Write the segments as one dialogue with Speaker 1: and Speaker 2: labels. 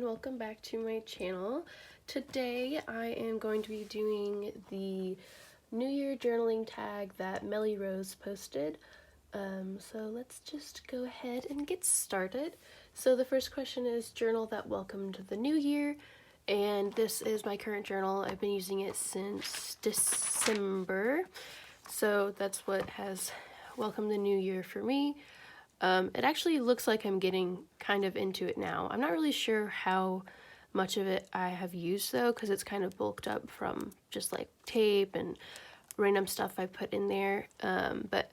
Speaker 1: welcome back to my channel. Today I am going to be doing the New Year journaling tag that Melyyrose posted. So let's just go ahead and get started. So the first question is journal that welcomed the new year, and this is my current journal. I've been using it since December, so that's what has welcomed the new year for me. It actually looks like I'm getting kind of into it now. I'm not really sure how much of it I have used though, because it's kind of bulked up from just like tape and random stuff I put in there. But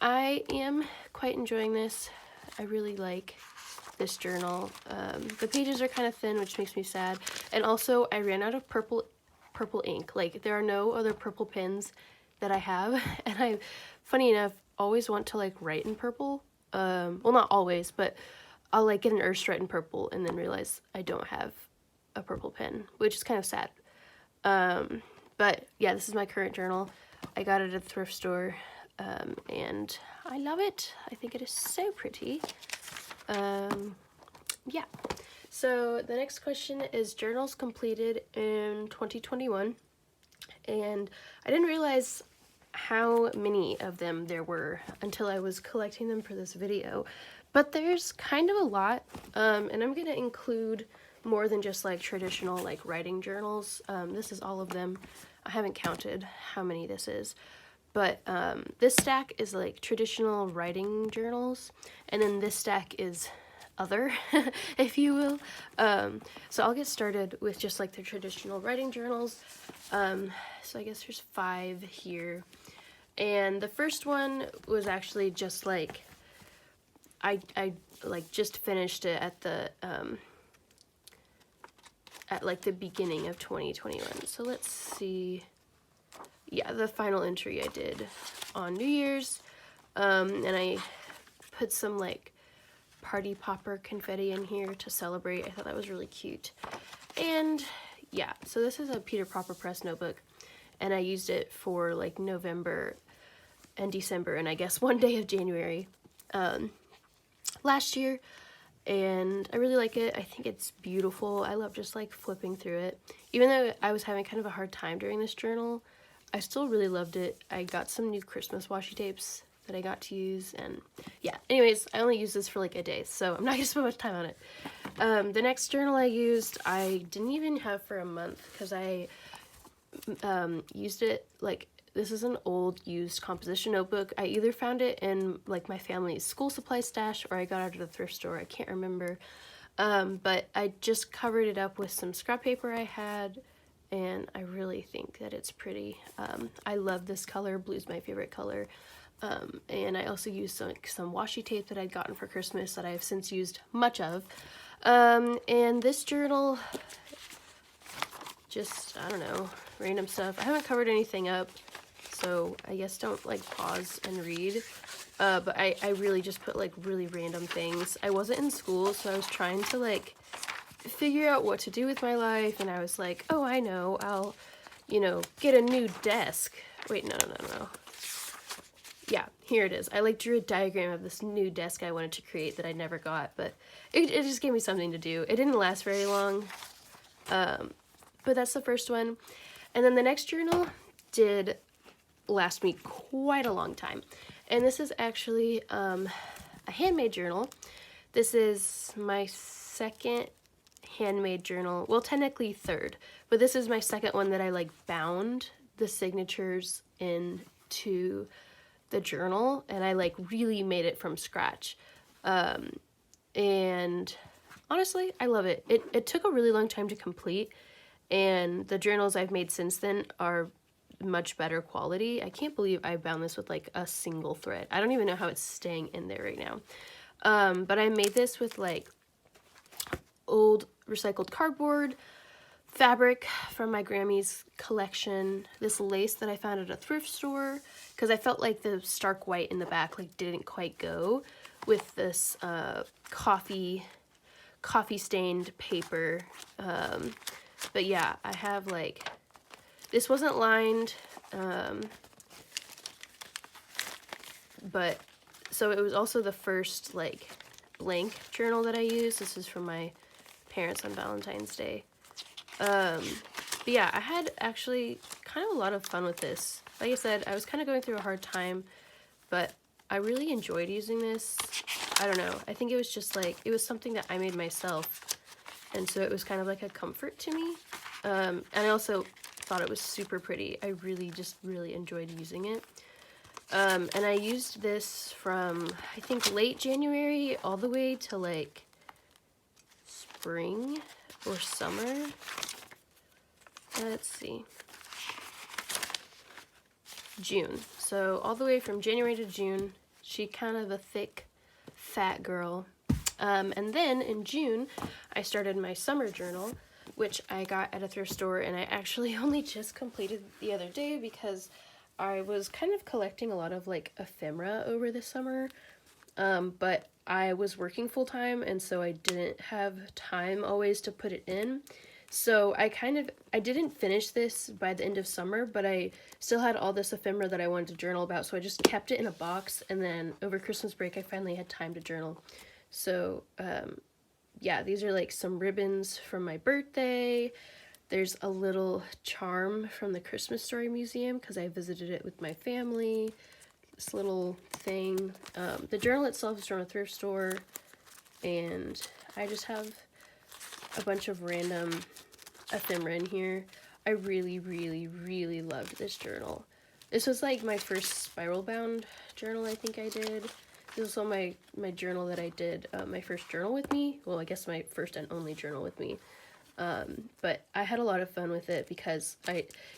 Speaker 1: I am quite enjoying this. I really like this journal. The pages are kind of thin, which makes me sad. And also I ran out of purple ink. Like, there are no other purple pens that I have. And I, funny enough, always want to like write in purple. Well, not always, but I'll like get an urge to write in purple and then realize I don't have a purple pen, which is kind of sad. But yeah, this is my current journal. I got it at the thrift store, and I love it. I think it is so pretty. Yeah. So the next question is journals completed in 2021, and I didn't realize how many of them there were until I was collecting them for this video, but there's kind of a lot, and I'm gonna include more than just like traditional like writing journals. This is all of them. I haven't counted how many this is, but this stack is like traditional writing journals, and then this stack is other, if you will. So I'll get started with just like the traditional writing journals. So I guess there's 5 here. And the first one was actually just like, I like just finished it at the, at like the beginning of 2021. So let's see. Yeah, the final entry I did on New Year's. And I put some like party popper confetti in here to celebrate. I thought that was really cute. And yeah, so this is a Peter Proper Press notebook, and I used it for like November and December, and I guess one day of January last year, and I really like it. I think it's beautiful. I love just like flipping through it. Even though I was having kind of a hard time during this journal, I still really loved it. I got some new Christmas washi tapes that I got to use, and yeah, anyways, I only used this for like a day, so I'm not gonna spend much time on it. The next journal I used, I didn't even have for a month, because I used it like, this is an old used composition notebook. I either found it in like my family's school supply stash, or I got it at a thrift store. I can't remember. But I just covered it up with some scrap paper I had, and I really think that it's pretty. I love this color. Blue's my favorite color. And I also used some washi tape that I'd gotten for Christmas that I have since used much of. And this journal, just, I don't know, random stuff. I haven't covered anything up, so I guess don't like pause and read. But I really just put like really random things. I wasn't in school, so I was trying to like figure out what to do with my life, and I was like, oh, I know, I'll, you know, get a new desk. Wait, no. Yeah, here it is. I like drew a diagram of this new desk I wanted to create that I never got, but it just gave me something to do. It didn't last very long, but that's the first one. And then the next journal did last me quite a long time, and this is actually a handmade journal. This is my second handmade journal, well, technically third, but this is my second one that I like bound the signatures into the journal, and I like really made it from scratch. And honestly, I love it. It took a really long time to complete, and the journals I've made since then are much better quality. I can't believe I bound this with like a single thread. I don't even know how it's staying in there right now. But I made this with like old recycled cardboard, fabric from my Grammy's collection, this lace that I found at a thrift store, because I felt like the stark white in the back like didn't quite go with this coffee stained paper. But yeah, I have like, this wasn't lined, but so it was also the first like blank journal that I used. This is from my parents on Valentine's Day. But yeah, I had actually kind of a lot of fun with this. Like I said, I was kind of going through a hard time, but I really enjoyed using this. I don't know. I think it was just like, it was something that I made myself. And so it was kind of like a comfort to me. And I also thought it was super pretty. I really enjoyed using it. And I used this from, I think, late January all the way to like spring or summer. Let's see. June. So all the way from January to June, she kind of a thick, fat girl. And then in June, I started my summer journal, which I got at a thrift store, and I actually only just completed the other day because I was kind of collecting a lot of like ephemera over the summer, but I was working full time, and so I didn't have time always to put it in. So I didn't finish this by the end of summer, but I still had all this ephemera that I wanted to journal about, so I just kept it in a box, and then over Christmas break I finally had time to journal. So yeah, these are like some ribbons from my birthday. There's a little charm from the Christmas Story Museum because I visited it with my family. This little thing. The journal itself is from a thrift store, and I just have a bunch of random ephemera in here. I really loved this journal. This was like my first spiral bound journal I think I did. This was also my journal that I did, my first journal with me. Well, I guess my first and only journal with me. But I had a lot of fun with it because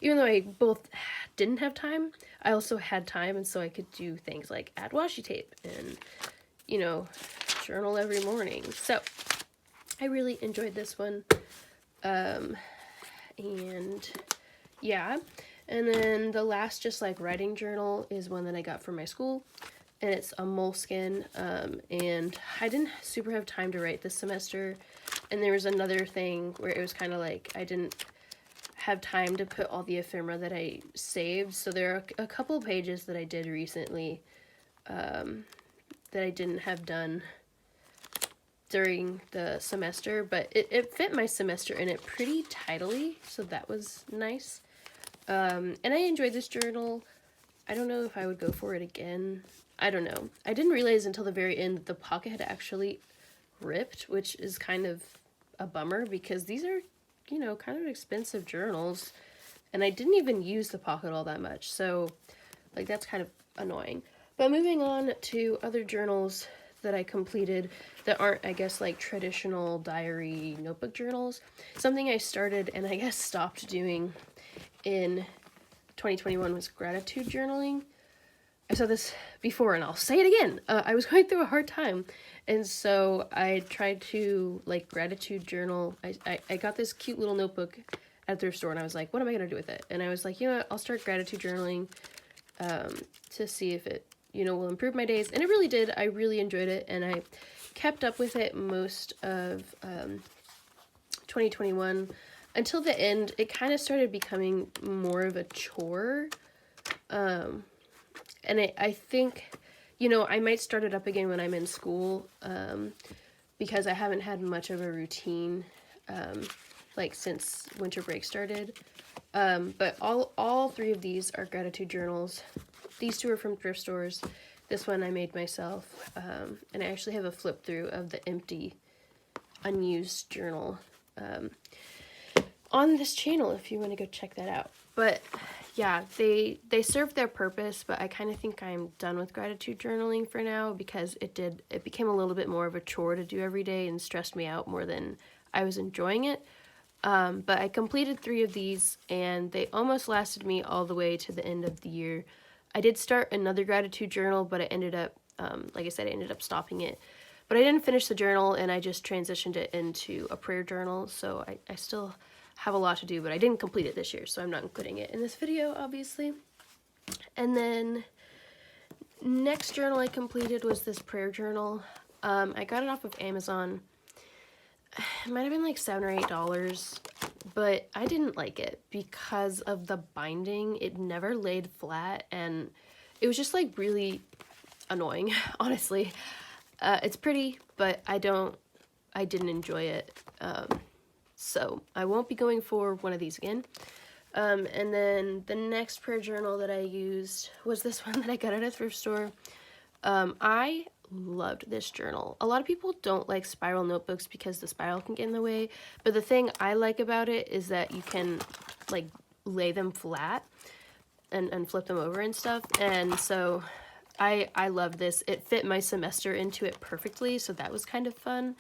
Speaker 1: even though I both didn't have time, I also had time, and so I could do things like add washi tape and, you know, journal every morning. So I really enjoyed this one. And yeah, and then the last just like writing journal is one that I got from my school, and it's a moleskin, and I didn't super have time to write this semester, and there was another thing where it was kind of like I didn't have time to put all the ephemera that I saved, so there are a couple pages that I did recently that I didn't have done during the semester, but it fit my semester in it pretty tidily, so that was nice. And I enjoyed this journal. I don't know if I would go for it again. I don't know. I didn't realize until the very end that the pocket had actually ripped, which is kind of a bummer because these are, you know, kind of expensive journals, and I didn't even use the pocket all that much, so like that's kind of annoying. But moving on to other journals that I completed that aren't, I guess, like traditional diary notebook journals. Something I started and I guess stopped doing in 2021 was gratitude journaling. I said this before and I'll say it again. I was going through a hard time, and so I tried to like gratitude journal. I got this cute little notebook at the thrift store, and I was like, what am I gonna do with it? And I was like, you know what, I'll start gratitude journaling to see if it, you know, will improve my days. And it really did. I really enjoyed it, and I kept up with it most of 2021 until the end. It kind of started becoming more of a chore. And I think, you know, I might start it up again when I'm in school, because I haven't had much of a routine, like since winter break started. But all three of these are gratitude journals. These two are from thrift stores. This one I made myself, and I actually have a flip through of the empty, unused journal on this channel if you want to go check that out. But yeah, they served their purpose, but I kind of think I'm done with gratitude journaling for now because it became a little bit more of a chore to do every day and stressed me out more than I was enjoying it. But I completed 3 of these, and they almost lasted me all the way to the end of the year. I did start another gratitude journal, but I ended up, like I said, I ended up stopping it. But I didn't finish the journal, and I just transitioned it into a prayer journal, so I still have a lot to do, but I didn't complete it this year, so I'm not including it in this video, obviously. And then next journal I completed was this prayer journal. I got it off of Amazon. It might have been like $7 or $8, but I didn't like it because of the binding. It never laid flat, and it was just like really annoying, honestly. It's pretty, but I don't I didn't enjoy it. So I won't be going for one of these again. And then the next prayer journal that I used was this one that I got at a thrift store. I loved this journal. A lot of people don't like spiral notebooks because the spiral can get in the way, but the thing I like about it is that you can like lay them flat and flip them over and stuff, and so I loved this. It fit my semester into it perfectly, so that was kind of fun.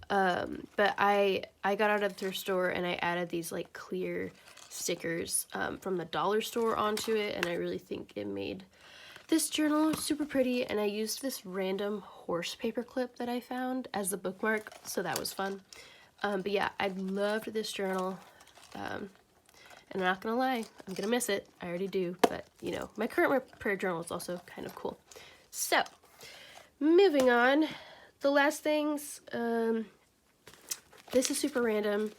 Speaker 1: But I got out of the thrift store and I added these like clear stickers from the dollar store onto it, and I really think it made this journal super pretty. And I used this random horse paper clip that I found as the bookmark, so that was fun. But yeah, I loved this journal, and I'm not gonna lie, I'm gonna miss it. I already do, but you know, my current prayer journal is also kind of cool. So moving on, the last things, this is super random.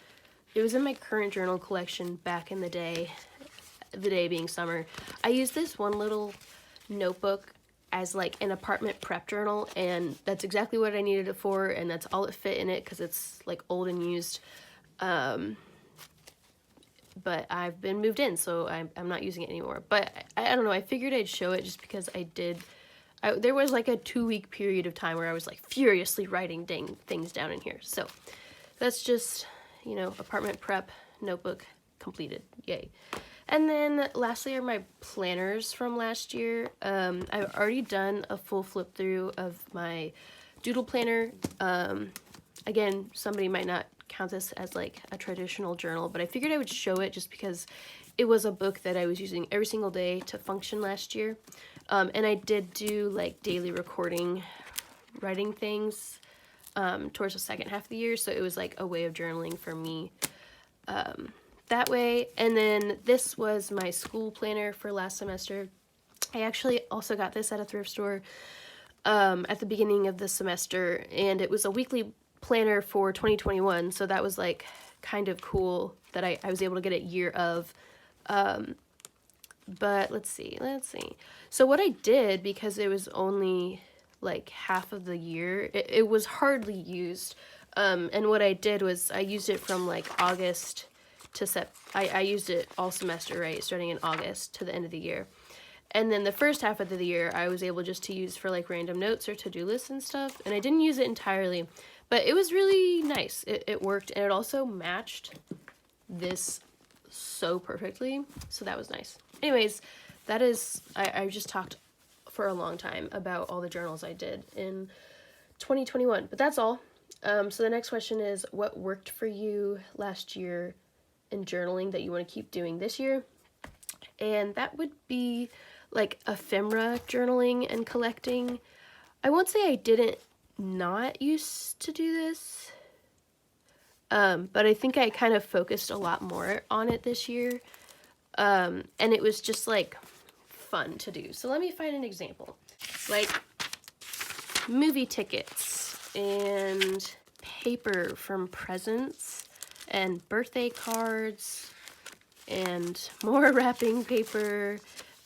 Speaker 1: It was in my current journal collection back in the day being summer. I used this one little notebook as like an apartment prep journal, and that's exactly what I needed it for, and that's all it fit in it because it's like old and used. But I've been moved in, so I'm not using it anymore. But I don't know, I figured I'd show it just because there was like a 2-week period of time where I was like furiously writing things down in here. So that's just, you know, apartment prep notebook completed. Yay. And then lastly are my planners from last year. I've already done a full flip through of my doodle planner. Again, somebody might not count this as like a traditional journal, but I figured I would show it just because it was a book that I was using every single day to function last year. And I did do like daily writing things towards the second half of the year, so it was like a way of journaling for me that way. And then this was my school planner for last semester. I actually also got this at a thrift store at the beginning of the semester, and it was a weekly planner for 2021, so that was like kind of cool that I was able to get a year of. But let's see. So what I did, because it was only like half of the year, it was hardly used. And what I did was I used it from like August to I used it all semester, right? Starting in August to the end of the year. And then the first half of the year I was able just to use for like random notes or to-do lists and stuff. And I didn't use it entirely, but it was really nice. It worked, and it also matched this so perfectly. So that was nice. Anyways, that is, I just talked for a long time about all the journals I did in 2021, but that's all. So the next question is, what worked for you last year in journaling that you want to keep doing this year? And that would be like ephemera journaling and collecting. I won't say I didn't not used to do this, but I think I kind of focused a lot more on it this year. And it was just like fun to do. So let me find an example. Like movie tickets and paper from presents and birthday cards and more wrapping paper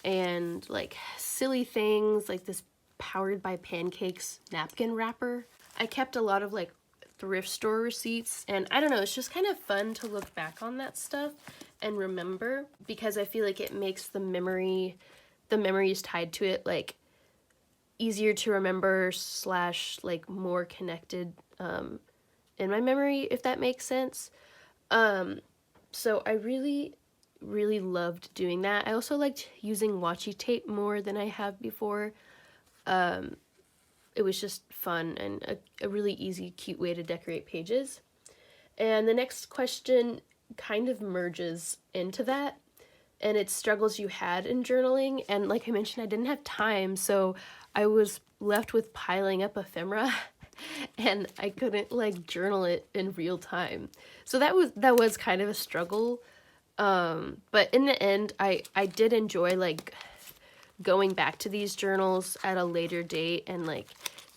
Speaker 1: and like silly things like this Powered by Pancakes napkin wrapper. I kept a lot of like thrift store receipts, and I don't know, it's just kind of fun to look back on that stuff and remember, because I feel like it makes the memories tied to it like easier to remember / like more connected in my memory, if that makes sense. So I really loved doing that. I also liked using washi tape more than I have before. It was just fun and a really easy, cute way to decorate pages. And the next question kind of merges into that, and it's struggles you had in journaling. And like I mentioned, I didn't have time, so I was left with piling up ephemera and I couldn't like journal it in real time. So that was kind of a struggle. But in the end, I did enjoy like going back to these journals at a later date and like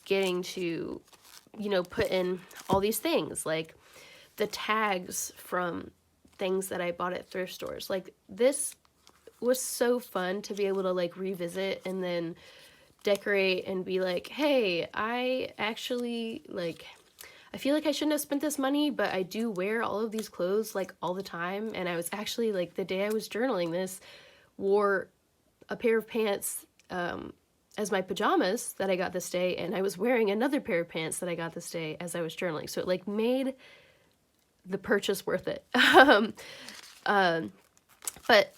Speaker 1: getting to, you know, put in all these things like the tags from things that I bought at thrift stores. Like this was so fun to be able to like revisit and then decorate and be like, hey, I actually like, I feel like I shouldn't have spent this money, but I do wear all of these clothes like all the time. And I was actually like, the day I was journaling this, wore a pair of pants as my pajamas that I got this day, and I was wearing another pair of pants that I got this day as I was journaling. So it like made the purchase worth it. But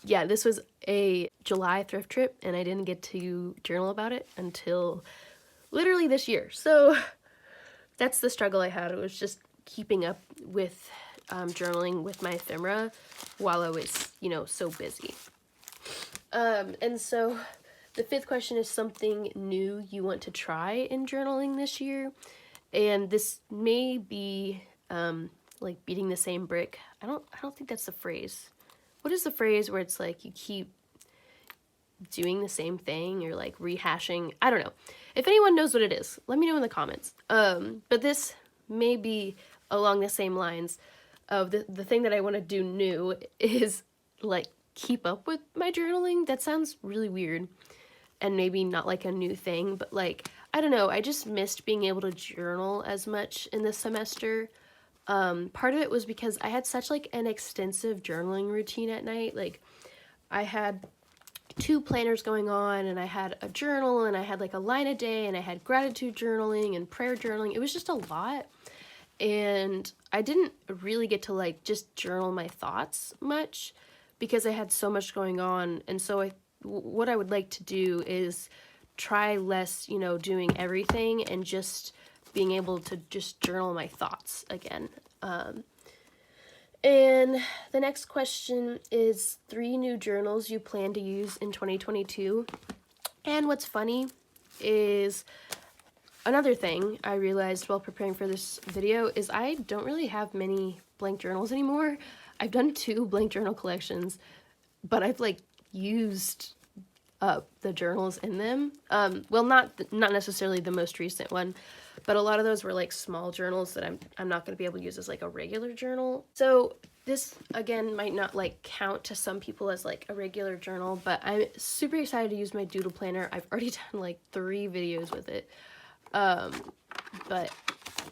Speaker 1: yeah, this was a July thrift trip, and I didn't get to journal about it until literally this year. So that's the struggle I had. It was just keeping up with journaling with my ephemera while I was, you know, so busy. And so the fifth question is something new you want to try in journaling this year. And this may be like beating the same brick. I don't think that's the phrase. What is the phrase where it's like you keep doing the same thing or like rehashing? I don't know. If anyone knows what it is, let me know in the comments. But this may be along the same lines of the thing that I want to do new is like keep up with my journaling. That sounds really weird and maybe not like a new thing, but like, I don't know, I just missed being able to journal as much in this semester. Part of it was because I had such like an extensive journaling routine at night. Like I had 2 planners going on, and I had a journal, and I had like a line a day, and I had gratitude journaling and prayer journaling. It was just a lot, and I didn't really get to like just journal my thoughts much because I had so much going on. And so what I would like to do is try less, you know, doing everything and just being able to just journal my thoughts again. And the next question is 3 new journals you plan to use in 2022. And what's funny is another thing I realized while preparing for this video is I don't really have many blank journals anymore. I've done 2 blank journal collections, but I've like used up the journals in them. Well, not necessarily the most recent one, but a lot of those were like small journals that I'm not going to be able to use as like a regular journal. So this again might not like count to some people as like a regular journal, but I'm super excited to use my doodle planner. I've already done like 3 videos with it. But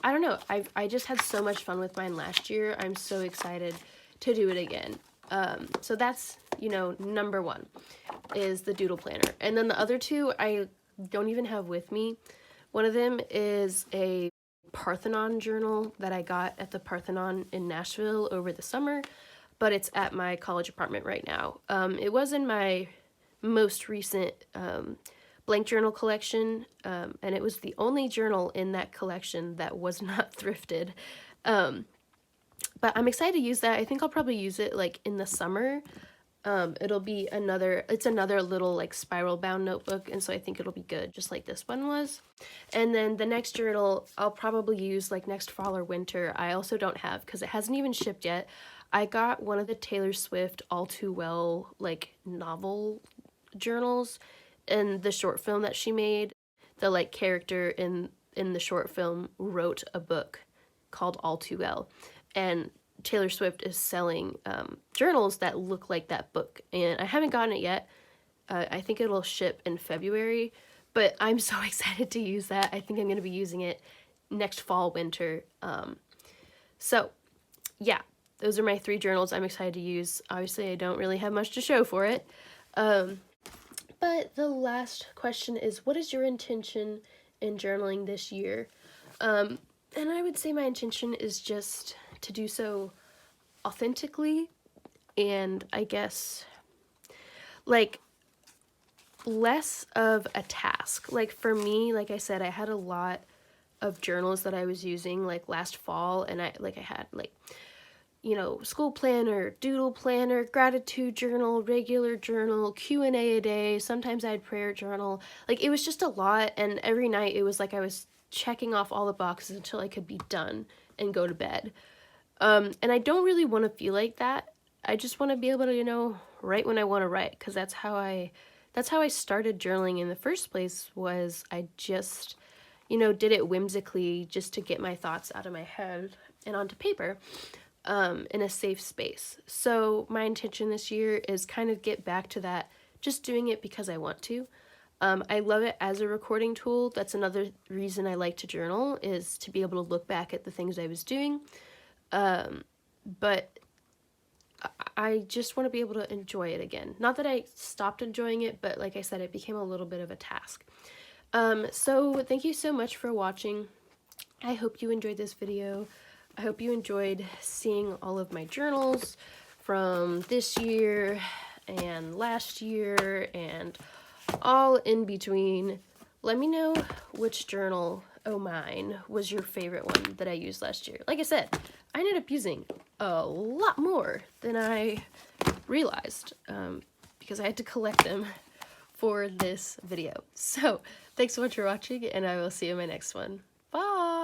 Speaker 1: I don't know. I just had so much fun with mine last year. I'm so excited to do it again. So that's, you know, number 1 is the doodle planner. And then the other 2 I don't even have with me. One of them is a Parthenon journal that I got at the Parthenon in Nashville over the summer, but it's at my college apartment right now. It was in my most recent blank journal collection, and it was the only journal in that collection that was not thrifted. But I'm excited to use that. I think I'll probably use it like in the summer. It'll be it's another little like spiral bound notebook, and so I think it'll be good just like this one was. And then the next journal I'll probably use like next fall or winter. I also don't have because it hasn't even shipped yet. I got one of the Taylor Swift All Too Well like novel journals, and the short film that she made, the like character in the short film wrote a book called All Too Well, and Taylor Swift is selling journals that look like that book, and I haven't gotten it yet. I think it'll ship in February, but I'm so excited to use that. I think I'm going to be using it next fall, winter. So yeah, those are my 3 journals I'm excited to use. Obviously, I don't really have much to show for it. But the last question is, what is your intention in journaling this year? And I would say my intention is just to do so authentically, and I guess like less of a task. Like for me, like I said, I had a lot of journals that I was using like last fall, and I had like, you know, school planner, doodle planner, gratitude journal, regular journal, Q&A a day. Sometimes I had prayer journal. Like it was just a lot, and every night it was like I was checking off all the boxes until I could be done and go to bed. And I don't really want to feel like that. I just want to be able to, you know, write when I want to write, because that's how I started journaling in the first place. Was I just, you know, did it whimsically just to get my thoughts out of my head and onto paper, in a safe space. So my intention this year is kind of get back to that, just doing it because I want to. I love it as a recording tool. That's another reason I like to journal, is to be able to look back at the things I was doing. But I just want to be able to enjoy it again. Not that I stopped enjoying it, but like I said, it became a little bit of a task. So thank you so much for watching. I hope you enjoyed this video. I hope you enjoyed seeing all of my journals from this year and last year and all in between. Let me know which journal, oh mine, was your favorite one that I used last year. Like I said, I ended up using a lot more than I realized because I had to collect them for this video. So thanks so much for watching, and I will see you in my next one. Bye!